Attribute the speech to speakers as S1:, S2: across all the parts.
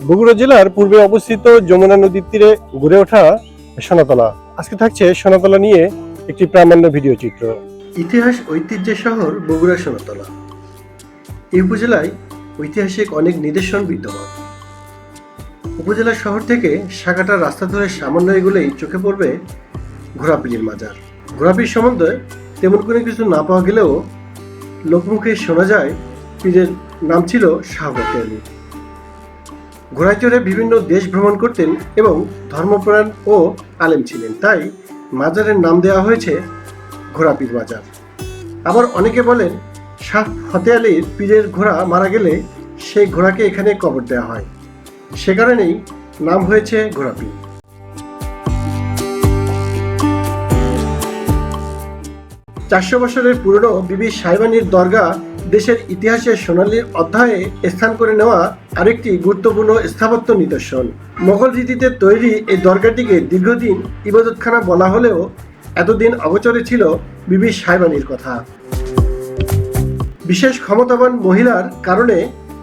S1: বগুড়া জেলার পূর্বে অবস্থিত যমুনা নদীর তীরে গড়ে ওঠা সোনাতলা। আজকে থাকছে সোনাতলা নিয়ে একটি প্রামাণ্য ভিডিও চিত্র।
S2: ইতিহাস ঐতিহ্যের শহর বগুড়া সোনাতলা। এই উপজেলায় ঐতিহাসিক অনেক নিদর্শন বিদ্যমান। উপজেলা শহর থেকে সাগাটার রাস্তা ধরে সামান্য এগুলেই চোখে পড়বে ঘোড়াপীরের মাজার। ঘোড়াপীর সম্বন্ধে তেমন কোনো কিছু না পাওয়া গেলেও লোকমুখে শোনা যায় পীরের নাম ছিল শাহ ফতে আলী। ঘোড়ায় চড়ে বিভিন্ন দেশ ভ্রমণ করতেন এবং ধর্মপ্রাণ ও আলেম ছিলেন, তাই মাজারের নাম দেওয়া হয়েছে ঘোড়াপীর মাজার। আবার অনেকে বলেন শাহ ফতে আলীর পীরের ঘোড়া মারা গেলে সেই ঘোড়াকে এখানে কবর দেওয়া হয়, সে কারণেই নাম হয়েছে ঘোড়াপীর। চারশো বছরের পুরনো বিবি সাহেবানীর দরগা দেশের ইতিহাসে সোনালীর অধ্যায়ে স্থান করে নেওয়া আরেকটি গুরুত্বপূর্ণ স্থাপত্য নিদর্শন। মোগল রীতিতে তৈরি এই দরগাটিকে দীর্ঘদিন ইবাদতখানা বলা হলেও এতদিন অগোচরে ছিল বিবি সাহেবানীর কথা। বিশেষ ক্ষমতাবান মহিলার কারণে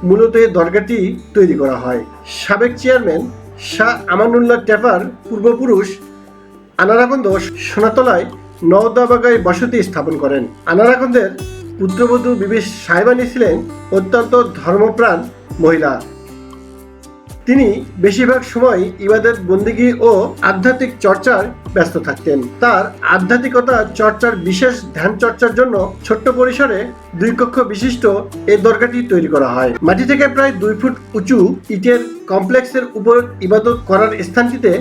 S2: মূলত এই দরগাটি তৈরি করা হয়। সাবেক চেয়ারম্যান শাহ আমানুল্লাহ টেপার পূর্বপুরুষ আনারাকন্দ সোনাতলায় নওদাবাগায় বসতি স্থাপন করেন। আনারাকন্দের পুত্রবধূ বিবি সাহেবানী ছিলেন অত্যন্ত ধর্মপ্রাণ মহিলা। তিনি বেশিরভাগ সময় ইবাদত বন্দেগী ও আধ্যাত্মিক চর্চার ব্যস্ত থাকতেন। তার আধ্যাত্মিকতা চর্চার বিশেষ ধ্যান চর্চার জন্য ছোট্ট পরিসরে 2 কক্ষ বিশিষ্ট এই দরগাটি তৈরি করা হয়। মাটি থেকে প্রায় 2 ফুট উঁচু ইটের কমপ্লেক্সের উপর ইবাদত করার স্থানটিতে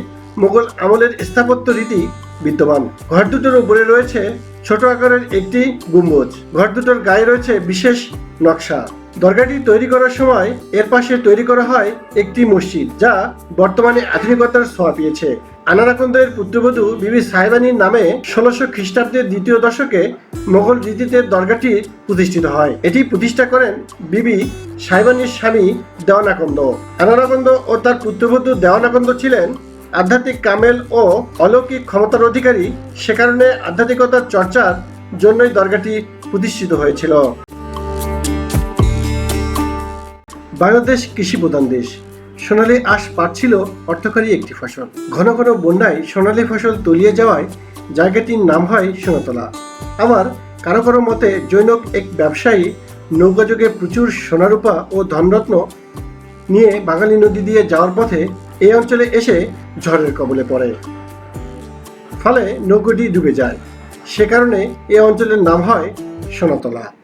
S2: মোগল আমলের স্থাপত্য রীতি বিদ্যমান। ঘর দুটোর উপরে রয়েছে ছোট আকারের একটি গম্বুজ। ঘর দুটোর গায়ে রয়েছে বিশেষ নকশা। দরগাটি তৈরি করার সময় এর পাশে তৈরি করা হয় একটি মসজিদ, যা বর্তমানে আধুনিকতার ছোঁয়া পেয়েছে। আনারাকন্দের পুত্রবধূ বিবি সাহেবানীর নামে 1600 খ্রিস্টাব্দের 2য় দশকে মোগল রীতিতে দরগাটি প্রতিষ্ঠিত হয়। এটি প্রতিষ্ঠা করেন বিবি সাহেবানীর স্বামী দেওয়ানাকন্দ। আনারাকন্দ ও তার পুত্রবধূ দেওয়ানাকন্দ ছিলেন আধ্যাত্মিক কামেল ও অলৌকিক ক্ষমতার অধিকারী, সে কারণে আধ্যাত্মিকতার চর্চার জন্যই দরগাটি প্রতিষ্ঠিত হয়েছিল। বাংলাদেশ কৃষি প্রধান দেশ। সোনালী আঁশ পাট ছিল অর্থকরী একটি ফসল। ঘন ঘন বন্যায় সোনালী ফসল তলিয়ে যাওয়ায় জায়গাটির নাম হয় সোনাতলা। আবার কারো কারো মতে জৈনক এক ব্যবসায়ী নৌকাযোগে প্রচুর সোনারূপা ও ধনরত্ন নিয়ে বাঙালি নদী দিয়ে যাওয়ার পথে এই অঞ্চলে এসে ঝড়ের কবলে পড়ে, ফলে নৌকাটি ডুবে যায়। সে কারণে এই অঞ্চলের নাম হয় সোনাতলা।